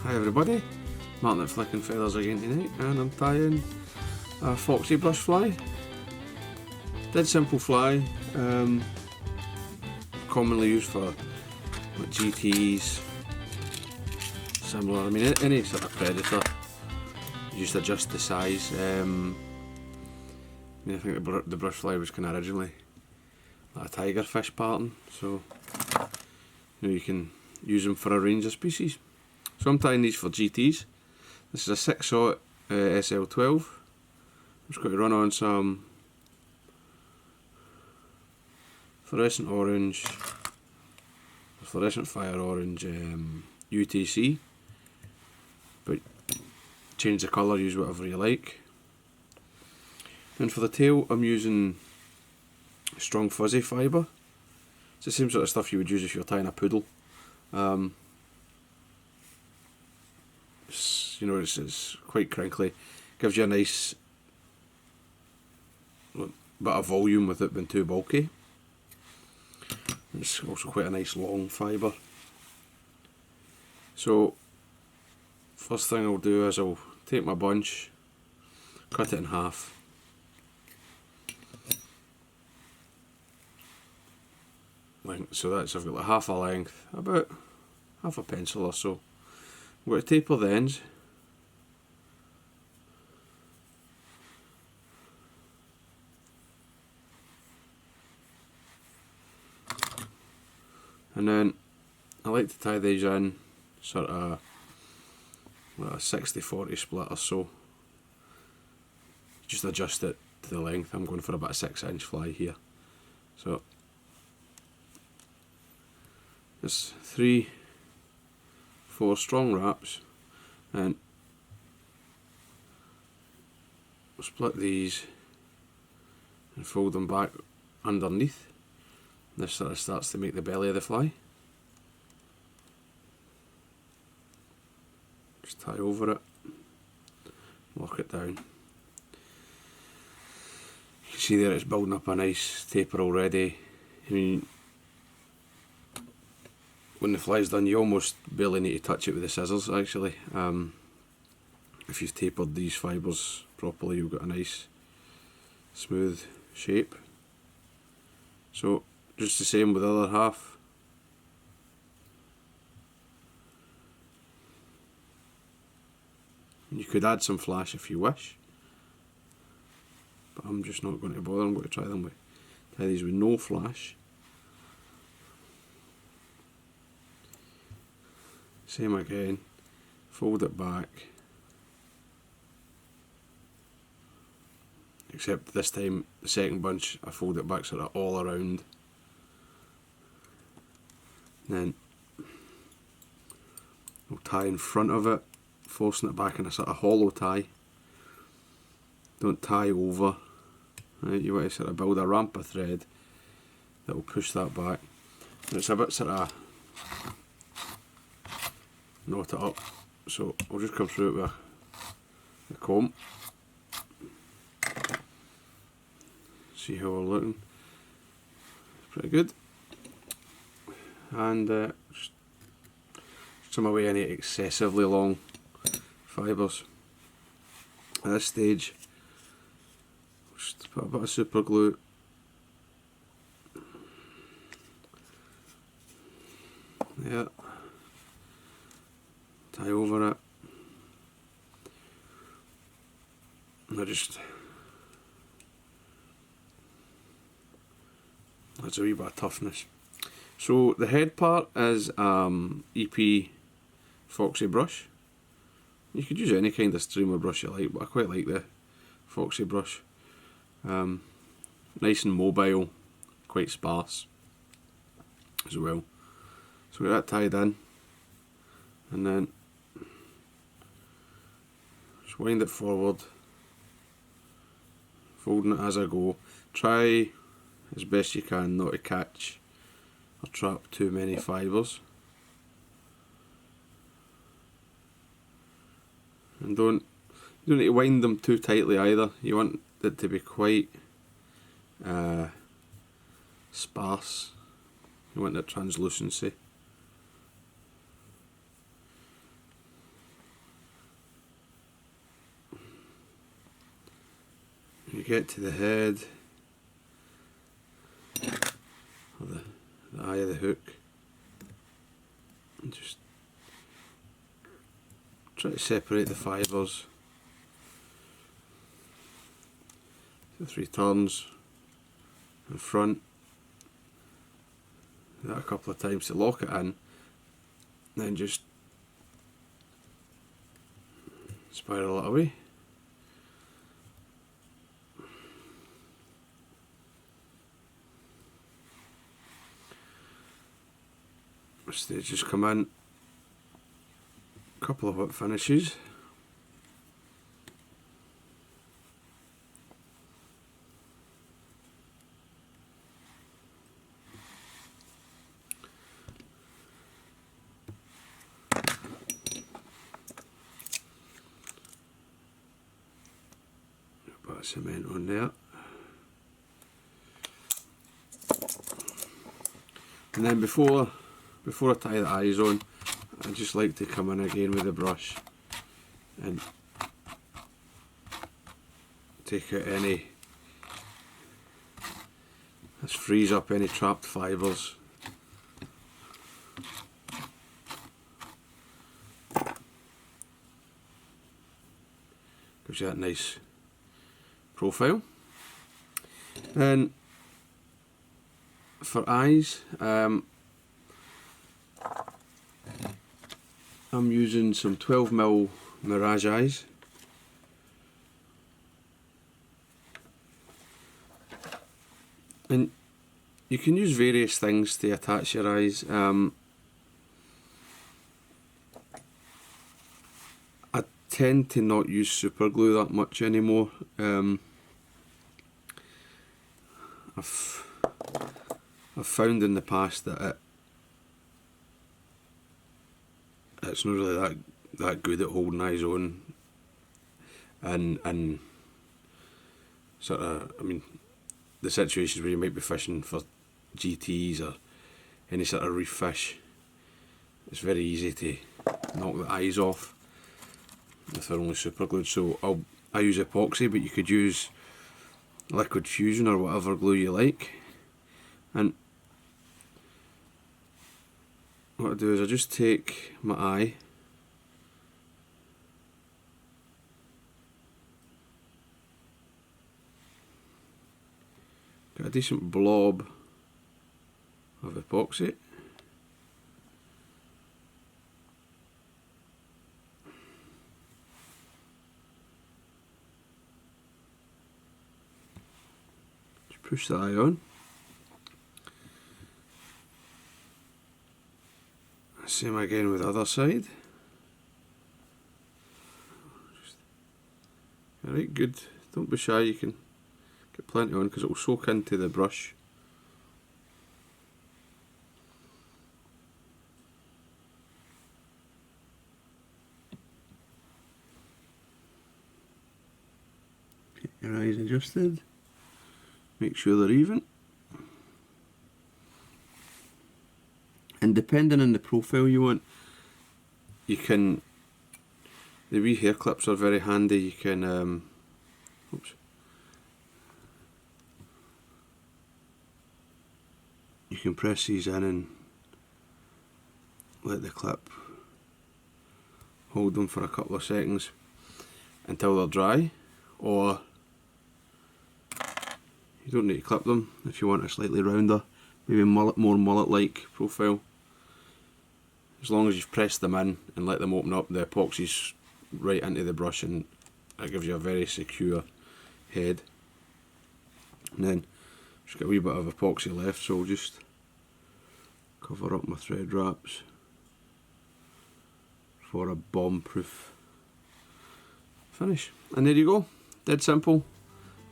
Hi everybody, Martin at Flicking Feathers again tonight, and I'm tying a Foxy brush fly. Dead simple fly, commonly used for like GTs, similar. I mean any sort of predator. You just adjust the size. I think the brush fly was kind of originally like a tiger fish pattern, so you can use them for a range of species. So I'm tying these for GTs. This is a 6/0 SL12. I'm just going to run on some fluorescent orange, fluorescent fire orange UTC, but change the colour, use whatever you like. And for the tail I'm using strong fuzzy fibre. It's the same sort of stuff you would use if you're tying a poodle. It's quite crinkly, gives you a nice bit of volume with it being too bulky. It's also quite a nice long fibre. So first thing I'll do is I'll take my bunch, cut it in half. So that's, I've got like half a length, about half a pencil or so. I'm going to taper the ends. And then I like to tie these in sort of a 60-40 split or so. Just adjust it to the length. I'm going for about a 6-inch fly here. So there's 3-4 strong wraps, and we'll split these and fold them back underneath. This sort of starts to make the belly of the fly. Just tie over it, lock it down. You can see there it's building up a nice taper already. I mean, when the fly's done, you almost barely need to touch it with the scissors actually. If you've tapered these fibres properly, you've got a nice smooth shape. So just the same with the other half. You could add some flash if you wish, but I'm just not going to bother. I'm going to tie these with no flash. Same again, fold it back, except this time the second bunch I fold it back sort of all around. Then I'll tie in front of it, forcing it back in a sort of hollow tie. Don't tie over, right? You want to sort of build a ramp of thread that will push that back. And it's a bit sort of knot it up, so I'll just come through it with a comb. See how we're looking. Pretty good. And just trim away any excessively long fibres. At this stage, just put a bit of super glue. Yeah. Tie over it. And that's a wee bit of toughness. So the head part is EP Foxy brush. You could use any kind of streamer brush you like, but I quite like the Foxy brush. Nice and mobile, quite sparse as well. So we got that tied in, and then just wind it forward, folding it as I go. Try as best you can not to catch or trap too many fibres, and don't need to wind them too tightly either. You want it to be quite sparse. You want that translucency. get to the head, or the eye of the hook, and just try to separate the fibres. 2 or 3 turns in front, do that a couple of times to lock it in, then just spiral it away. Stages come in, a couple of whip finishes. A bit of cement on there. And then before I tie the eyes on, I just like to come in again with the brush and take out any, let's freeze up any trapped fibres. Gives you that nice profile. Then for eyes, I'm using some 12mm mirage eyes. And you can use various things to attach your eyes. I tend to not use super glue that much anymore. I've found in the past that it's not really that good at holding eyes on, and sort of, I mean, the situations where you might be fishing for GTs or any sort of reef fish, it's very easy to knock the eyes off if they're only super glued. So I use epoxy, but you could use liquid fusion or whatever glue you like. And what I do is I just take my eye, get a decent blob of epoxy, just push the eye on. Same again with the other side. Alright, good. Don't be shy, you can get plenty on because it will soak into the brush. Get your eyes adjusted. Make sure they're even. And depending on the profile you want, you can, the wee hair clips are very handy. You can, you can press these in and let the clip hold them for a couple of seconds until they're dry, or you don't need to clip them if you want a slightly rounder, maybe more mullet-like profile. As long as you've pressed them in and let them open up, the epoxy's right into the brush and that gives you a very secure head. And then just got a wee bit of epoxy left, so I'll just cover up my thread wraps for a bomb-proof finish. And there you go, dead simple,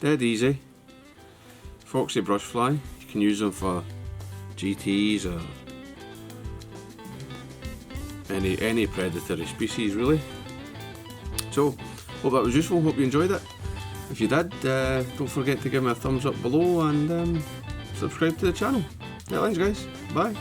dead easy. Foxy brush fly, you can use them for GTs or any predatory species really. So, hope that was useful, hope you enjoyed it. If you did, don't forget to give me a thumbs up below and subscribe to the channel. Yeah, thanks guys, bye.